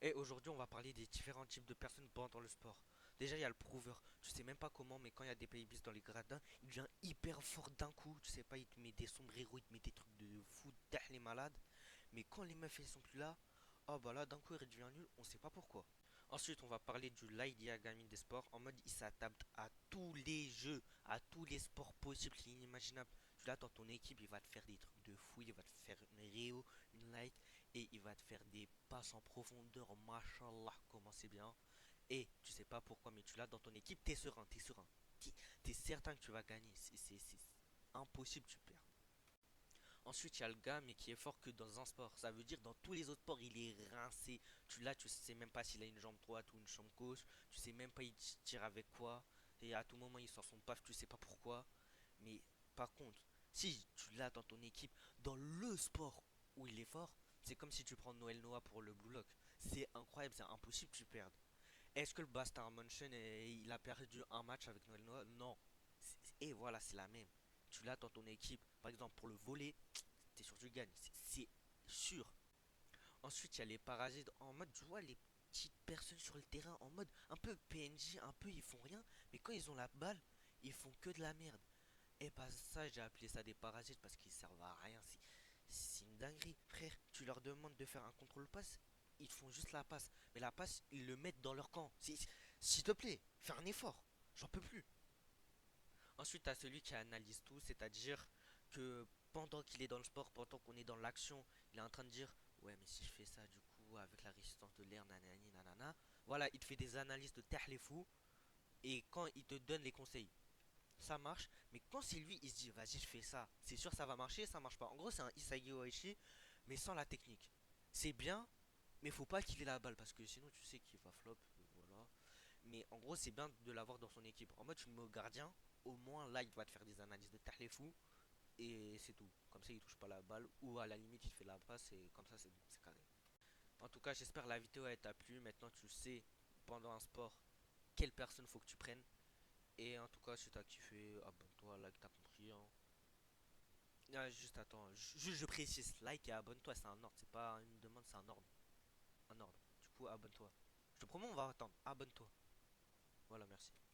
Et aujourd'hui, on va parler des différents types de personnes pendant le sport. Déjà, il y a le prover. Tu sais même pas comment, mais quand il y a des babies dans les gradins, il devient hyper fort d'un coup. Tu sais pas, il te met des sombreros, il te met des trucs de fou, les malades. Mais quand les meufs elles sont plus là, oh bah là, d'un coup, il devient nul, on sait pas pourquoi. Ensuite, on va parler du Light Yagami des sports. En mode, il s'adapte à tous les jeux, à tous les sports possibles et inimaginables. Tu l'as dans ton équipe, il va te faire des trucs de fou, il va te faire une Rio, une Light, et il va te faire des passes en profondeur. Mashallah, comment c'est bien. Et tu sais pas pourquoi, mais tu l'as dans ton équipe, t'es serein, t'es serein. T'es certain que tu vas gagner. C'est impossible, tu perds. Ensuite, il y a le gars, mais qui est fort que dans un sport. Ça veut dire dans tous les autres sports, il est rincé. Tu sais même pas s'il a une jambe droite ou une jambe gauche. Tu sais même pas il tire avec quoi. Et à tout moment, il sort son paf, tu sais pas pourquoi. Mais par contre, si tu l'as dans ton équipe, dans le sport où il est fort, c'est comme si tu prends Noël Noah pour le Blue Lock. C'est incroyable, c'est impossible que tu perdes. Est-ce que le Bastard Munchen, il a perdu un match avec Noël Noah? Non. Et voilà, c'est la même. Tu l'as dans ton équipe. Par exemple, pour le volet, t'es sûr que tu gagnes. C'est sûr. Ensuite, il y a les parasites en mode, tu vois, les petites personnes sur le terrain en mode un peu PNJ, un peu ils font rien, mais quand ils ont la balle, ils font que de la merde. Et bah ça, j'ai appelé ça des parasites parce qu'ils servent à rien. C'est une dinguerie. Frère, tu leur demandes de faire un contrôle passe, ils font juste la passe. Mais la passe, ils le mettent dans leur camp. S'il te plaît, fais un effort. J'en peux plus. Ensuite, tu as celui qui analyse tout, c'est-à-dire que pendant qu'il est dans le sport, pendant qu'on est dans l'action, il est en train de dire ouais, mais si je fais ça, du coup, avec la résistance de l'air, nanani, nanana. Voilà, il te fait des analyses de terre les fous et quand il te donne les conseils, ça marche. Mais quand c'est lui, il se dit vas-y, je fais ça, c'est sûr ça va marcher, ça marche pas. En gros, c'est un Isagi Oishi, mais sans la technique. C'est bien, mais faut pas qu'il ait la balle parce que sinon, tu sais qu'il va flop. Voilà. Mais en gros, c'est bien de l'avoir dans son équipe. En mode, tu le mets au gardien, au moins là, il va te faire des analyses de terre les fous. Et c'est tout. Comme ça, il touche pas la balle. Ou à la limite, il te fait la passe. Et comme ça, c'est carré. En tout cas, j'espère que la vidéo elle t'a plu. Maintenant, tu sais, pendant un sport, quelle personne faut que tu prennes. Et en tout cas, si t'as kiffé, abonne-toi, like, t'as compris. Hein. Ah, juste attends, je précise, like et abonne-toi, c'est un ordre. C'est pas une demande, c'est un ordre. Un ordre. Du coup, abonne-toi. Je te promets, on va attendre. Abonne-toi. Voilà, merci.